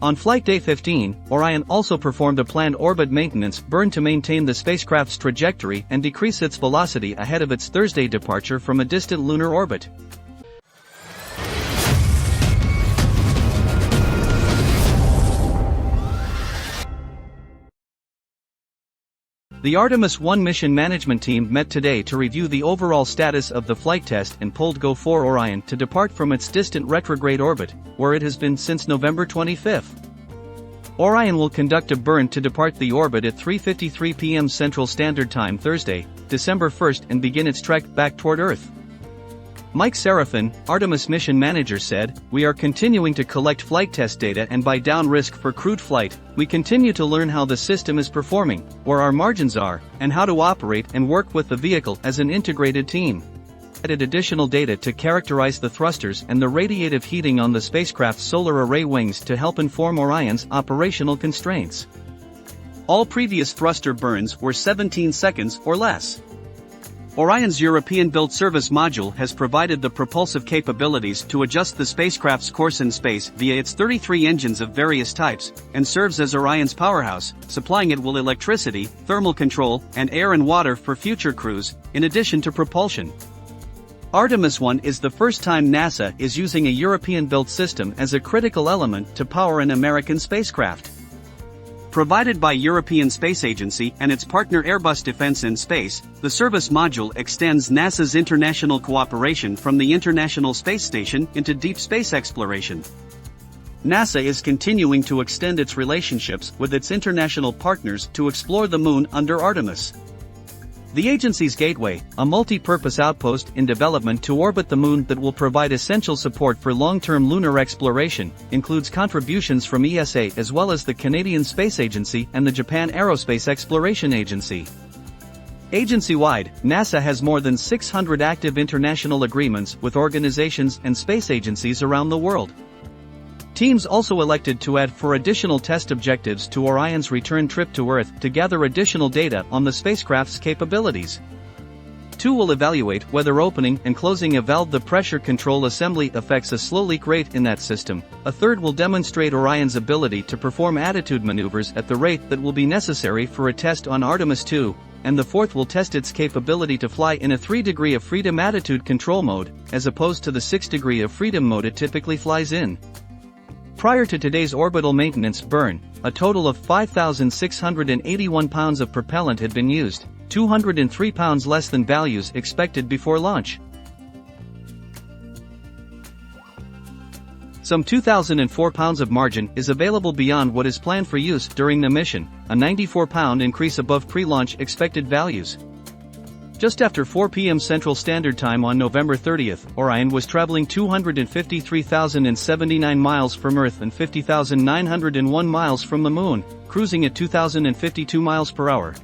On flight day 15, Orion also performed a planned orbit maintenance burn to maintain the spacecraft's trajectory and decrease its velocity ahead of its Thursday departure from a distant lunar orbit. The Artemis I mission management team met today to review the overall status of the flight test and pulled go for Orion to depart from its distant retrograde orbit, where it has been since November 25. Orion will conduct a burn to depart the orbit at 3:53 p.m. Central Standard Time Thursday, December 1 and begin its trek back toward Earth. Mike Serafin, Artemis mission manager said, "We are continuing to collect flight test data and buy down risk for crewed flight. We continue to learn how the system is performing, where our margins are, and how to operate and work with the vehicle as an integrated team." Added additional data to characterize the thrusters and the radiative heating on the spacecraft's solar array wings to help inform Orion's operational constraints. All previous thruster burns were 17 seconds or less. Orion's European-built service module has provided the propulsive capabilities to adjust the spacecraft's course in space via its 33 engines of various types, and serves as Orion's powerhouse, supplying it with electricity, thermal control, and air and water for future crews, in addition to propulsion. Artemis I is the first time NASA is using a European-built system as a critical element to power an American spacecraft. Provided by European Space Agency and its partner Airbus Defence and Space, the service module extends NASA's international cooperation from the International Space Station into deep space exploration. NASA is continuing to extend its relationships with its international partners to explore the Moon under Artemis. The agency's Gateway, a multi-purpose outpost in development to orbit the Moon that will provide essential support for long-term lunar exploration, includes contributions from ESA as well as the Canadian Space Agency and the Japan Aerospace Exploration Agency. Agency-wide, NASA has more than 600 active international agreements with organizations and space agencies around the world. Teams also elected to add 4 additional test objectives to Orion's return trip to Earth to gather additional data on the spacecraft's capabilities. 2 will evaluate whether opening and closing a valve the pressure control assembly affects a slow leak rate in that system. A 3rd will demonstrate Orion's ability to perform attitude maneuvers at the rate that will be necessary for a test on Artemis II, and the 4th will test its capability to fly in a 3-degree of freedom attitude control mode, as opposed to the 6-degree of freedom mode it typically flies in. Prior to today's orbital maintenance burn, a total of 5,681 pounds of propellant had been used, 203 pounds less than values expected before launch. Some 2,004 pounds of margin is available beyond what is planned for use during the mission, a 94-pound increase above pre-launch expected values. Just after 4 p.m. Central Standard Time on November 30, Orion was traveling 253,079 miles from Earth and 50,901 miles from the Moon, cruising at 2,052 miles per hour.